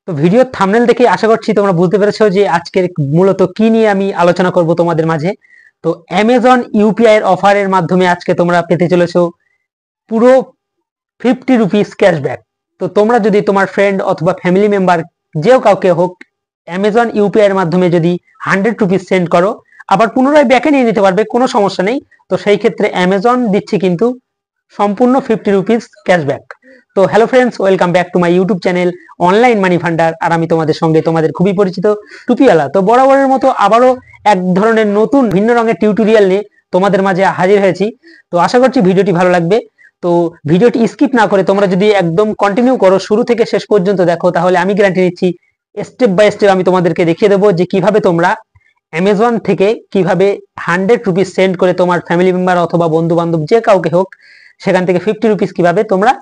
তো ভিডিওর থাম্বনেল দেখে আশা করছি তোমরা বুঝতে পেরেছো যে আজকের মূলত কি নিয়ে আমি আলোচনা করব তোমাদের মাঝে। তো অ্যামাজন ইউপিআই এর অফারের মাধ্যমে আজকে তোমরা পেতে চলেছো পুরো 50 রুপিস ক্যাশব্যাক। তো তোমরা যদি তোমার ফ্রেন্ড অথবা ফ্যামিলি মেম্বার যেও কাউকে হোক অ্যামাজন ইউপিআই এর মাধ্যমে যদি 100 রুপিস সেন্ড করো, আবার পুনরায় ব্যাকে নিয়ে নিতে পারবে, কোনো সমস্যা নেই। তো সেই ক্ষেত্রে অ্যামাজন দিচ্ছে কিন্তু সম্পূর্ণ 50 রুপিস ক্যাশব্যাক। তো hello friends, welcome back to my YouTube channel online money Bhandar. আর আমি তোমাদের সঙ্গে তোমাদের খুবই পরিচিত টুপিওয়ালা। তো বরাবরের মতো আবারও এক ধরনের নতুন ভিন্ন রঙের টিউটোরিয়াল নিয়ে তোমাদের মাঝে হাজির হয়েছি। তো আশা করছি ভিডিওটি ভালো লাগবে। তো ভিডিওটি স্কিপ না করে তোমরা যদি একদম কন্টিনিউ করো, শুরু থেকে শেষ পর্যন্ত দেখো, তাহলে আমি গ্যারান্টি নিচ্ছি স্টেপ বাই স্টেপ আমি তোমাদেরকে দেখিয়ে দেবো যে কিভাবে তোমরা অ্যামাজন থেকে কিভাবে 100 রুপিস সেন্ড করে তোমার ফ্যামিলি মেম্বার অথবা বন্ধু বান্ধব যে কাউকে হোক সেখান থেকে 50 রুপিস কিভাবে তোমরা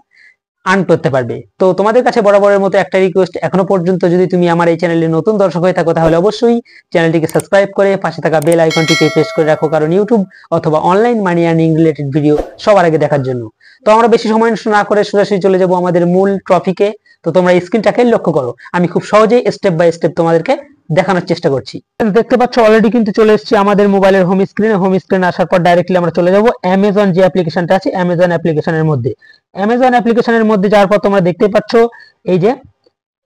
আর্ন করতে পারবে। তো তোমাদের কাছে বরাবরের মতো একটা রিকোয়েস্ট, এখনো পর্যন্ত যদি তুমি আমার এই চ্যানেলে নতুন দর্শক হয়ে থাকো তাহলে অবশ্যই চ্যানেলটিকে সাবস্ক্রাইব করে পাশে থাকা বেল আইকনটিকে প্রেস করে রাখো, কারণ ইউটিউব অথবা online money earning related video সবার আগে দেখার জন্য। তো আমরা বেশি সময় নষ্ট না করে সরাসরি চলে যাব আমাদের মূল টপিকে। তো তোমরা স্ক্রিনটাকে লক্ষ্য করো, আমি খুব সহজেই স্টেপ বাই স্টেপ তোমাদেরকে দেখানোর চেষ্টা করছি। দেখতে পাচ্ছ অলরেডি কিন্তু চলে এসেছি আমাদের মোবাইলের হোম স্ক্রিনে। হোম স্ক্রিনে আসার পর ডাইরেক্টলি আমরা চলে যাব অ্যামাজন যে অ্যাপ্লিকেশনটা আছে অ্যামাজন অ্যাপ্লিকেশনের মধ্যে। অ্যামাজন অ্যাপ্লিকেশনের মধ্যে যাওয়ার পর তোমরা দেখতে পাচ্ছ এই যে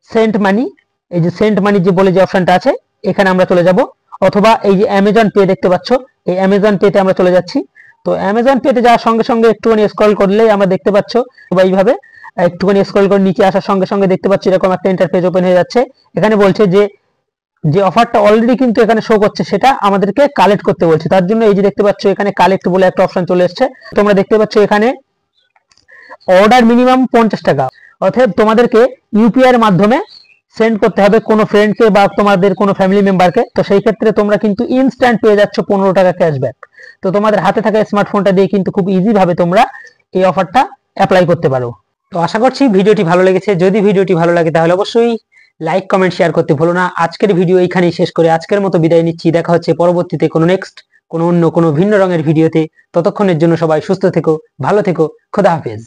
সেন্ট মানি, এই যে সেন্ট মানি যে বলে যে অপশনটা আছে এখানে আমরা চলে যাব, অথবা এই যে অ্যামাজন পে দেখতে পাচ্ছ এই অ্যামাজন পেতে আমরা চলে যাচ্ছি। তো অ্যামাজন পেতে যাওয়ার সঙ্গে সঙ্গে একটুখানি স্ক্রল করলেই আমরা দেখতে পাচ্ছ বা এইভাবে একটুখানি স্ক্রল করে নিচে আসার সঙ্গে সঙ্গে দেখতে পাচ্ছ এরকম একটা ইন্টারফেস ওপেন হয়ে যাচ্ছে। এখানে বলছে যে যে অফারটা অলরেডি কিন্তু এখানে শো করছে সেটা আমাদেরকে কালেক্ট করতে বলছে। তার জন্য এই যে দেখতে পাচ্ছ এখানে কালেক্ট বলে একটা অপশন চলে এসেছে। তোমরা দেখতে পাচ্ছ এখানে অর্ডার মিনিমাম 50 টাকা, অর্থাৎ তোমাদেরকে ইউপিআই এর মাধ্যমে সেন্ড করতে হবে কোনো ফ্রেন্ডকে বা তোমাদের কোনো ফ্যামিলি মেম্বারকে। তো সেই ক্ষেত্রে তোমরা কিন্তু ইনস্ট্যান্ট পেয়ে যাচ্ছ 15 টাকা ক্যাশব্যাক। তো তোমাদের হাতে থাকা স্মার্টফোনটা দিয়ে কিন্তু খুব ইজি ভাবে তোমরা এই অফারটা অ্যাপ্লাই করতে পারো। তো আশা করছি ভিডিওটি ভালো লেগেছে। যদি ভিডিওটি ভালো লাগে তাহলে অবশ্যই লাইক কমেন্ট শেয়ার করতে ভুলো না। আজকের ভিডিও এইখানেই শেষ করে আজকের মতো বিদায় নিচ্ছি। দেখা হচ্ছে পরবর্তীতে কোনো নেক্সট কোনো অন্য কোনো ভিন্ন রঙের ভিডিওতে। ততক্ষণের জন্য সবাই সুস্থ থেকো, ভালো থেকো, খোদা হাফেজ।